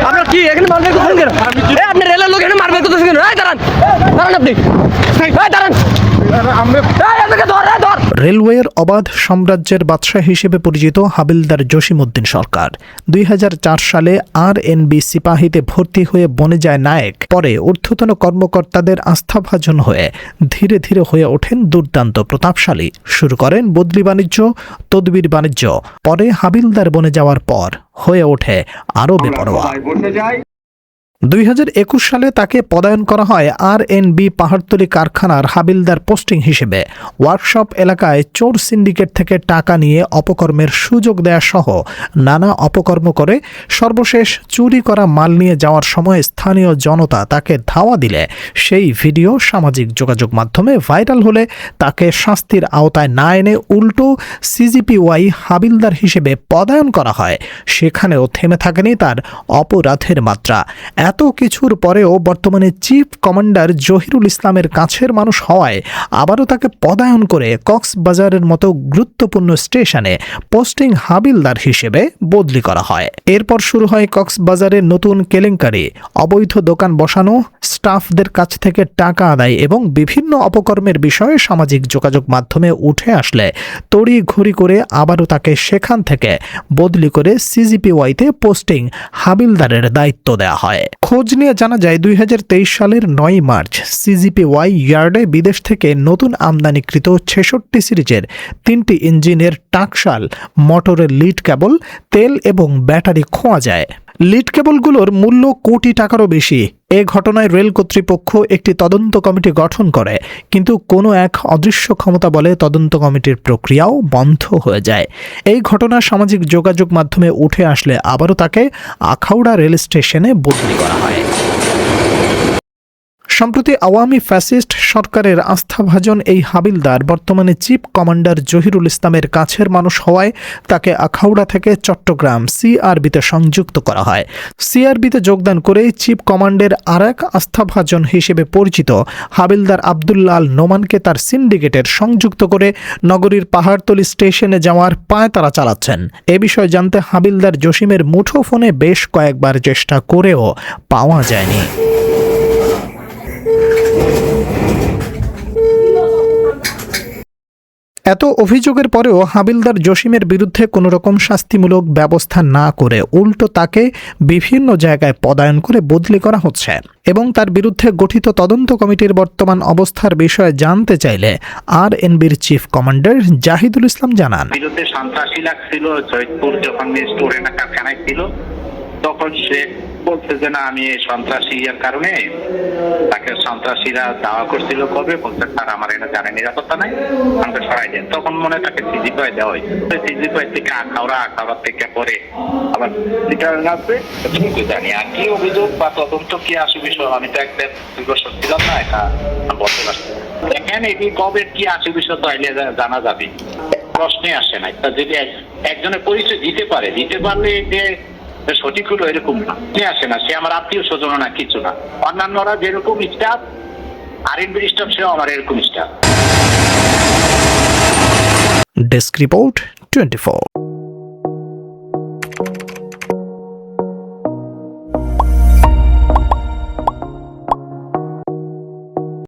আপনার কি এখানে মারবেন কোথায় কেন? আপনি রেলের লোক এখানে মারবেন কোথায় কেন? দাঁড়ান দাঁড়ান আপনি দাঁড়ান। রেলওয়ের অবাধ সাম্রাজ্যের বাদশাহ হিসেবে পরিচিত হাবিলদার জসিমউদ্দিন সরকার ২০০৪ সালে আরএনবি সিপাহীতে ভর্তি হয়ে বনে যায় নায়েক। পরে ঊর্ধ্বতন কর্মকর্তাদের আস্থাভাজন হয়ে ধীরে ধীরে হয়ে ওঠেন দুর্দান্ত প্রতাপশালী। শুরু করেন বদলি বাণিজ্য, তদবির বাণিজ্য। পরে হাবিলদার বনে যাওয়ার পর হয়ে ওঠে আরও বেপরোয়া। ২০২১ সালে তাকে পদায়ন করা হয় আরএনবি পাহাড়তলী কারখানার হাবিলদার পোস্টিং হিসেবে। ওয়ার্কশপ এলাকায় চোর সিন্ডিকেট থেকে টাকা নিয়ে অপকর্মের সুযোগ দেয়া সহ নানা অপকর্ম করে সর্বশেষ চুরি করা মাল নিয়ে যাওয়ার সময় স্থানীয় জনতা তাকে ধাওয়া দিলে সেই ভিডিও সামাজিক যোগাযোগ মাধ্যমে ভাইরাল হলে তাকে শাস্তির আওতায় না এনে উল্টো সিজিপিওয়াই হাবিলদার হিসেবে পদায়ন করা হয়। সেখানেও থেমে থাকেনি তার অপরাধের মাত্রা। এত কিছুর পরেও বর্তমানে চিফ কমান্ডার জহিরুল ইসলামের কাছের মানুষ হওয়ায় আবারও তাকে পদায়ন করে কক্সবাজারের মতো গুরুত্বপূর্ণ স্টেশনে পোস্টিং হাবিলদার হিসেবে বদলি করা হয়। এরপর শুরু হয় কক্সবাজারের নতুন কেলেঙ্কারি, অবৈধ দোকান বসানো, স্টাফদের কাছ থেকে টাকা আদায় এবং বিভিন্ন অপকর্মের বিষয়ে সামাজিক যোগাযোগ মাধ্যমে উঠে আসলে তড়িঘড়ি করে আবারও তাকে সেখান থেকে বদলি করে সিজিপিওয়াইতে পোস্টিং হাবিলদারের দায়িত্ব দেওয়া হয়। খোঁজ নিয়ে জানা যায় ২০২৩ সালের ৯ মার্চ সিজিপিওয়াই ইয়ার্ডে বিদেশ থেকে নতুন আমদানিকৃত ৬৬ সিরিজের ৩টি ইঞ্জিনের টাকশাল, মোটরের লিড কেবল, তেল এবং ব্যাটারি খোয়া যায়। লিড কেবলগুলোর মূল্য কোটি টাকারও বেশি। এ ঘটনায় রেল কর্তৃপক্ষ একটি তদন্ত কমিটি গঠন করে, কিন্তু কোনো এক অদৃশ্য ক্ষমতা বলে তদন্ত কমিটির প্রক্রিয়াও বন্ধ হয়ে যায়। এই ঘটনা সামাজিক যোগাযোগ মাধ্যমে উঠে আসলে আবারও তাকে আখাউড়া রেল স্টেশনে বদলি করা হয়। সম্প্রতি আওয়ামী ফ্যাসিস্ট সরকারের আস্থাভাজন এই হাবিলদার বর্তমানে চিফ কমান্ডার জহিরুল ইসলামের কাছের মানুষ হওয়ায় তাকে আখাউড়া থেকে চট্টগ্রাম সিআরবিতে সংযুক্ত করা হয়। সিআরবিতে যোগদান করে চিফ কমান্ডের আরেক আস্থাভাজন হিসেবে পরিচিত হাবিলদার আবদুল্লাল নোমানকে তার সিন্ডিকেটের সংযুক্ত করে নগরীর পাহাড়তলী স্টেশনে যাওয়ার পায়তারা চালাচ্ছেন। এ বিষয়ে জানতে হাবিলদার জসিমের মুঠোফোনে বেশ কয়েকবার চেষ্টা করেও পাওয়া যায়নি। এত অভিযোগের পরেও হাবিলদার জসিমের বিরুদ্ধে কোনো রকম শাস্তিমূলক ব্যবস্থা না করে উল্টো তাকে বিভিন্ন জায়গায় পদায়ন করে বদলি করা হচ্ছে এবং তার বিরুদ্ধে গঠিত তদন্ত কমিটির বর্তমান অবস্থার বিষয়ে জানতে চাইলে আরএনবির চিফ কমান্ডার জাহিদুল ইসলাম জানান, বিরুদ্ধে সন্ত্রাসী লাগছিল জয়পুর যখন স্টোরের কারখানায় ছিল তখন সে বলছে যে না আমি এই সন্ত্রাসী এর কারণে তাকে সন্ত্রাসীরা দাওয়া করছিল কবে বলছে স্যার আমার এটা জানে নিরাপত্তা নাই আমাকে সরাই দেন। তখন মনে তাকে সিজিপিআই দেওয়া হয়, সিজিপিআই থেকে আখাউড়া থেকে পরে আবার রিটার্ন আসবে জানি আর কি অভিযোগ বা তদন্ত কি আসে বিষয় আমি তো একদম ২ বছর ছিলাম না, এটা বলতে পারছি দেখেন এটি কবে কি আসে বিষয় তো আইলে জানা যাবে, প্রশ্নে আসে না। যদি একজনের পরিচয় দিতে পারলে যে সঠিক হলো এরকম না, আসে না সে আমার আত্মীয় স্বজন না কিছু না, অন্যান্যরা যেরকম স্টাফ আরএনবির স্টাফ সেও আমার এরকম স্টাফ। Desk report 24।